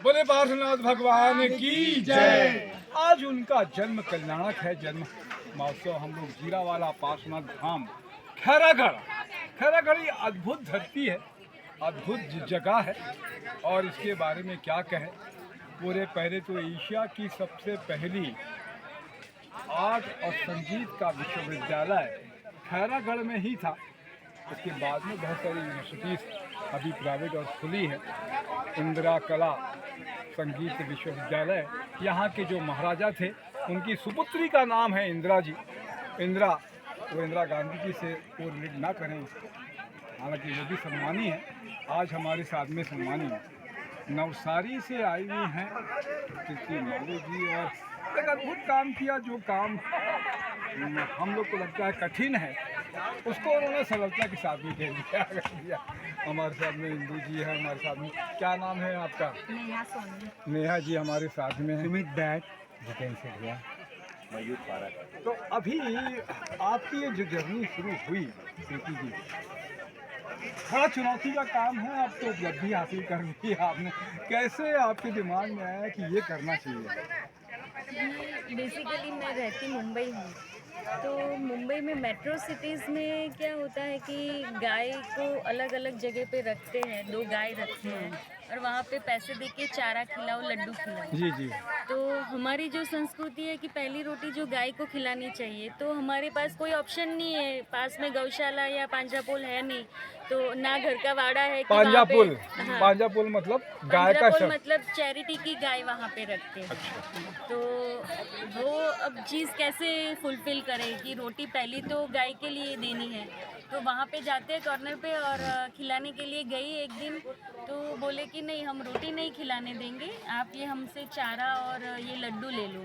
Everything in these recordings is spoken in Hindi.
बोले पार्श्वनाथ भगवान की जय। आज उनका जन्म कल्याणक है, जन्म महोत्सव। हम लोग जीरावाला पार्श्वनाथ धाम खैरागढ़ ये अद्भुत धरती है, अद्भुत जगह है। और इसके बारे में क्या कहें। पूरे पहले तो एशिया की सबसे पहली आर्ट और संगीत का विश्वविद्यालय खैरागढ़ में ही था। उसके बाद में बहुत सारी यूनिवर्सिटीज़ अभी प्राइवेट और खुली है। इंदिरा कला संगीत विश्वविद्यालय, यहाँ के जो महाराजा थे उनकी सुपुत्री का नाम है इंदिरा जी। इंदिरा, वो इंदिरा गांधी जी से वो रिलेट ना करें उसको, हालांकि वो भी सम्मानी है, आज हमारे साथ में सम्मानी है। नवसारी से आई हुई हैं कीर्ति मालू जी, और एक अद्भुत काम किया। जो काम हम लोग को लगता है कठिन है, उसको उन्होंने सरलता के साथ भी दे दिया। हमारे साथ में इंदू जी है, हमारे साथ में, क्या नाम है आपका? नेहा सोनी। नेहा जी हमारे साथ में है। सुमित बैट, जितेंद्र भैया, मयूर पारक। तो अभी आपकी ये जो जर्नी शुरू हुई कीर्ति जी, बड़ा चुनौती का काम है। आप तो उपलब्धि हासिल कर ली आपने, कैसे आपके दिमाग में आया कि ये करना चाहिए? बेसिकली मैं रहती मुंबई हूँ, तो मुंबई में मेट्रो सिटीज़ में क्या होता है कि गाय को अलग अलग जगह पे रखते हैं, 2 गाय रखते हैं और वहाँ पे पैसे दे के चारा खिलाओ, लड्डू खिलाओ। जी जी। तो हमारी जो संस्कृति है कि पहली रोटी जो गाय को खिलानी चाहिए, तो हमारे पास कोई ऑप्शन नहीं है, पास में गौशाला या पांजापुल है नहीं, तो ना घर का वाड़ा है कि वहाँ पे। पांजापुल, हाँ, पांजापुल मतलब गाय का पांजापुल शब्द। मतलब चैरिटी की गाय वहाँ पे रखते हैं। अच्छा। तो वो अब चीज़ कैसे फुलफिल करें कि रोटी पहली तो गाय के लिए देनी है। तो वहाँ पे जाते हैं कॉर्नर पे और खिलाने के लिए गई एक दिन, तो बोले कि नहीं हम रोटी नहीं खिलाने देंगे, आप ये हमसे चारा और ये लड्डू ले लो।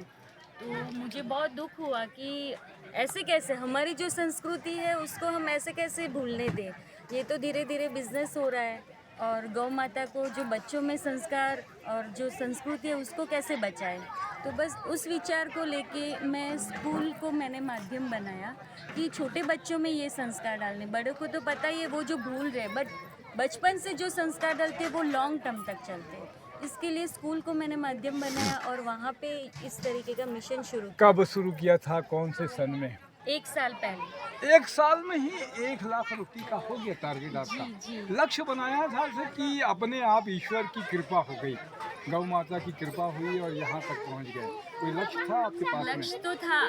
तो मुझे बहुत दुख हुआ कि ऐसे कैसे, हमारी जो संस्कृति है उसको हम ऐसे कैसे भूलने दें। ये तो धीरे धीरे बिजनेस हो रहा है, और गौ माता को जो बच्चों में संस्कार और जो संस्कृति है उसको कैसे बचाएं। तो बस उस विचार को लेके मैं स्कूल को मैंने माध्यम बनाया कि छोटे बच्चों में ये संस्कार डालने। बड़ों को तो पता ही है वो जो भूल रहे, बट बचपन से जो संस्कार डालते हैं वो लॉन्ग टर्म तक चलते हैं। इसके लिए स्कूल को मैंने माध्यम बनाया और वहाँ पे इस तरीके का मिशन शुरू किया। कब शुरू किया था, कौन से सन में? 1 साल पहले। 1 साल में ही 1 लाख रुपये का हो गया टारगेट आपका। जी। लक्ष्य बनाया था कि अपने आप ईश्वर की कृपा हो गई, गौ माता की कृपा हुई और यहाँ तक पहुँच गए। कोई लक्ष्य था आपके पास में? लक्ष्य तो था,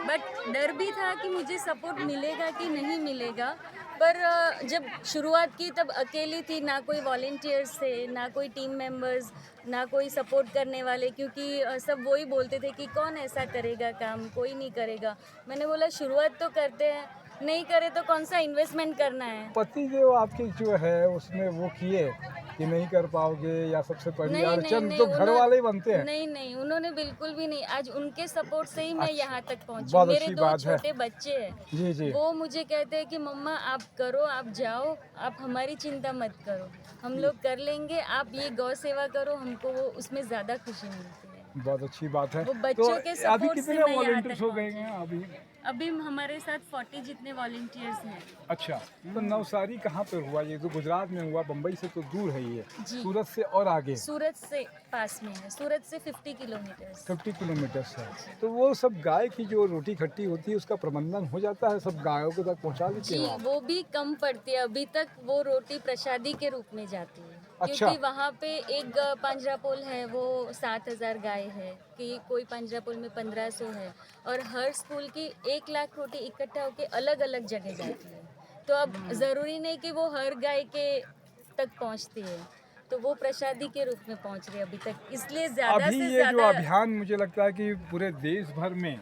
बट डर भी था कि मुझे सपोर्ट मिलेगा कि नहीं मिलेगा। पर जब शुरुआत की तब अकेली थी, ना कोई वॉलेंटियर्स थे, ना कोई टीम मेंबर्स, ना कोई सपोर्ट करने वाले, क्योंकि सब वही बोलते थे कि कौन ऐसा करेगा काम, कोई नहीं करेगा। मैंने बोला शुरुआत तो करते हैं, नहीं करे तो कौन सा इन्वेस्टमेंट करना है। पति जो आपके जो है उसमें वो किए कि नहीं कर पाओगे, या सबसे पहली नहीं, अड़चन तो घर वाले ही बनते हैं? नहीं, उन्होंने बिल्कुल भी नहीं। आज उनके सपोर्ट से ही मैं अच्छा, यहाँ तक पहुँची। बहुत मेरे अच्छी 2 बात है। छोटे बच्चे हैं, जी जी। वो मुझे कहते हैं कि मम्मा आप करो, आप जाओ, आप हमारी चिंता मत करो, हम लोग कर लेंगे, आप ये गौ सेवा करो, हमको वो उसमें ज़्यादा खुशी मिलती है। बहुत अच्छी बात है। वो बच्चों तो के अभी सपोर्ट से कितने मैं यहाँ वॉलंटियर्स तक हो गए पहुँची। हैं अभी? अभी हमारे साथ 40 जितने वॉलंटियर्स हैं। अच्छा, तो नवसारी कहाँ पर हुआ? ये तो गुजरात में हुआ, बम्बई से तो दूर है ये। जी। सूरत से और आगे सूरत से पास में है, सूरत से 50 किलोमीटर। 50 किलोमीटर है। तो वो सब गाय की जो रोटी खट्टी होती है उसका प्रबंधन हो जाता है, सब गायों को तक पहुँचा देते जी, हो आप? वो भी कम पड़ती है। अभी तक वो रोटी प्रसादी के रूप में जाती है। अच्छा। क्योंकि वहाँ पे एक पांजरापोल है, वो 7,000 गाय है, कि कोई पांजरापोल में 1500 है, और हर स्कूल की 1 लाख रोटी इकट्ठा होके अलग अलग जगह जाती है। तो अब ज़रूरी नहीं कि वो हर गाय के तक पहुँचती है, तो वो प्रसादी के रूप में पहुँच रही है अभी तक, इसलिए ज़्यादा अभी से ये जो ज़्यादा। अभियान मुझे लगता है कि पूरे देश भर में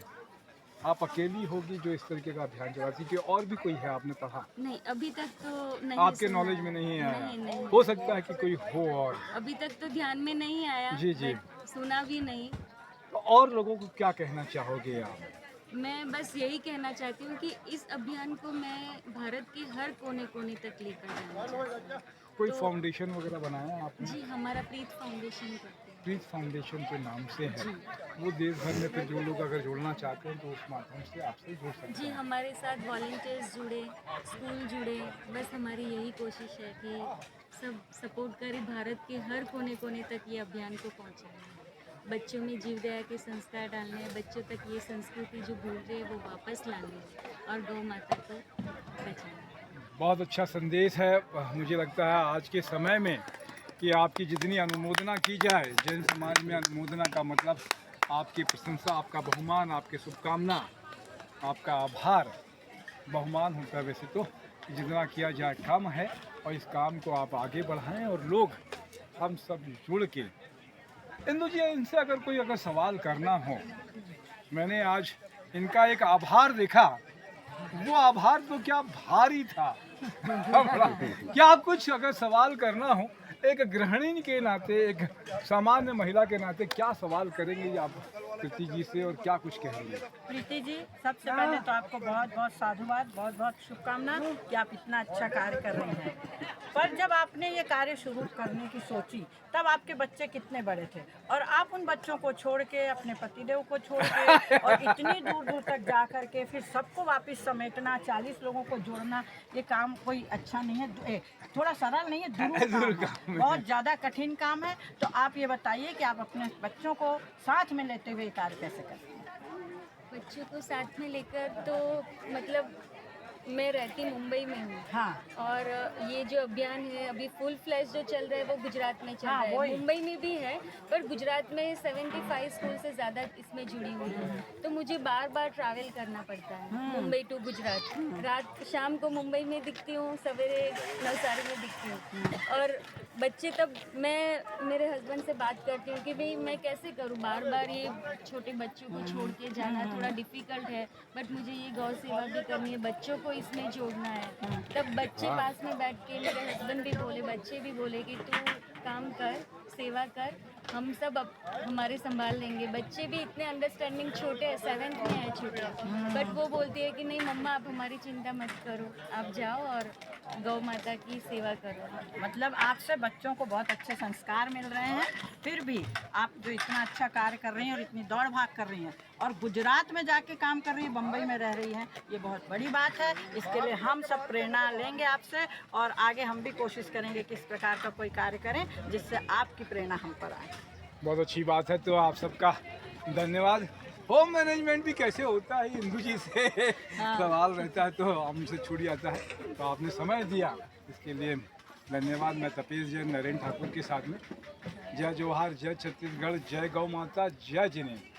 आप अकेली होगी जो इस तरीके का अभियान चलाती, कि और भी कोई है आपने पढ़ा? नहीं, अभी तक तो नहीं आपके सुना नॉलेज है। में नहीं आया? नहीं। हो सकता है कि कोई हो, और अभी तक तो ध्यान में नहीं आया। जी, जी। बट सुना भी नहीं। तो और लोगों को क्या कहना चाहोगे आप? मैं बस यही कहना चाहती हूँ कि इस अभियान को मैं भारत के हर कोने कोने तक लेकर जाना चाहती हूँ। कोई तो- फाउंडेशन वगैरह बनाया है आपने? जी हमारा प्रीत फाउंडेशन करते हैं। प्रीत फाउंडेशन के नाम से है। वो देश भर में फिर जो लोग अगर जुड़ना चाहते हैं तो उस माध्यम से आपसे जुड़ सकते जी हैं। हमारे साथ वॉलंटियर्स जुड़े, स्कूल जुड़े, बस हमारी यही कोशिश है कि सब सपोर्ट करें, भारत के हर कोने कोने तक ये अभियान को पहुंचाएं। बच्चों में जीव दया के संस्कार डालने हैं, बच्चों तक ये संस्कृति जो भूल रहे हैं वो वापस लानी है और गौ माता को बचाना है। बहुत अच्छा संदेश है। मुझे लगता है आज के समय में कि आपकी जितनी अनुमोदना की जाए, जैन समाज में अनुमोदना का मतलब आपकी प्रशंसा, आपका बहुमान, आपकी शुभकामना, आपका आभार बहुमान होता है। वैसे तो जितना किया जाए कम है, और इस काम को आप आगे बढ़ाएं और लोग हम सब जुड़ के। इंदु जी, इनसे अगर सवाल करना हो, मैंने आज इनका एक आभार देखा, वो आभार तो क्या भारी था। क्या कुछ अगर सवाल करना हो एक गृहिणी के नाते, एक सामान्य महिला के नाते, क्या सवाल करेंगे आप प्रीति जी से और क्या कुछ कहेंगे? प्रीति जी, सबसे पहले तो आपको बहुत बहुत साधुवाद, बहुत बहुत शुभकामना कि आप इतना अच्छा कार्य कर रही हैं। पर जब आपने ये कार्य शुरू करने की सोची, तब आपके बच्चे कितने बड़े थे, और आप उन बच्चों को छोड़ के, अपने पतिदेव को छोड़ के और इतनी दूर दूर तक जा कर के फिर सबको वापस समेटना, 40 लोगों को जोड़ना, ये काम कोई अच्छा नहीं है, थोड़ा सरल नहीं है, दुरूह काम है, बहुत ज़्यादा कठिन काम है। तो आप ये बताइए कि आप अपने बच्चों को साथ में लेते हुए कार्य कैसे करते हैं? बच्चों को साथ में लेकर तो मतलब मैं रहती मुंबई में हूँ। हाँ, और ये जो अभियान है अभी फुल फ्लैश जो चल रहा है वो गुजरात में चल रहा है, वही। मुंबई में भी है, पर गुजरात में 75 स्कूल से ज़्यादा इसमें जुड़ी हुई है। तो मुझे बार बार ट्रैवल करना पड़ता है मुंबई टू गुजरात। रात शाम को मुंबई में दिखती हूँ, सवेरे नवसारी में दिखती हूँ। और बच्चे, तब मैं मेरे हस्बैंड से बात करती हूँ कि भाई मैं कैसे करूँ, बार बार ये छोटे बच्चों को छोड़ के जाना थोड़ा डिफ़िकल्ट है, बट मुझे ये गौ सेवा भी करनी है, बच्चों को इसमें जोड़ना है। तब बच्चे पास में बैठ के, मेरे हस्बैंड भी बोले, बच्चे भी बोले कि तू काम कर, सेवा कर, हम सब हमारे संभाल लेंगे। बच्चे भी इतने अंडरस्टैंडिंग, छोटे हैं, 7th में है छोटे, बट वो बोलती है कि नहीं मम्मा आप हमारी चिंता मत करो, आप जाओ और गौ माता की सेवा करो। मतलब आपसे बच्चों को बहुत अच्छे संस्कार मिल रहे हैं, फिर भी आप जो इतना अच्छा कार्य कर रही हैं और इतनी दौड़ भाग कर रही हैं और गुजरात में जाके काम कर रही हैं, बम्बई में रह रही हैं, ये बहुत बड़ी बात है। इसके लिए हम सब प्रेरणा लेंगे आपसे, और आगे हम भी कोशिश करेंगे कि इस प्रकार का कोई कार्य करें जिससे आपकी प्रेरणा हम पर आए। बहुत अच्छी बात है। तो आप सबका धन्यवाद। होम मैनेजमेंट भी कैसे होता है, इंदु जी से सवाल रहता है तो हमसे छूट जाता है। तो आपने समय दिया, इसके लिए धन्यवाद। मैं तपेश जैन, नरेंद्र ठाकुर के साथ में। जय जोहार, जय छत्तीसगढ़, जय गौ माता, जय जिनेन्द्र।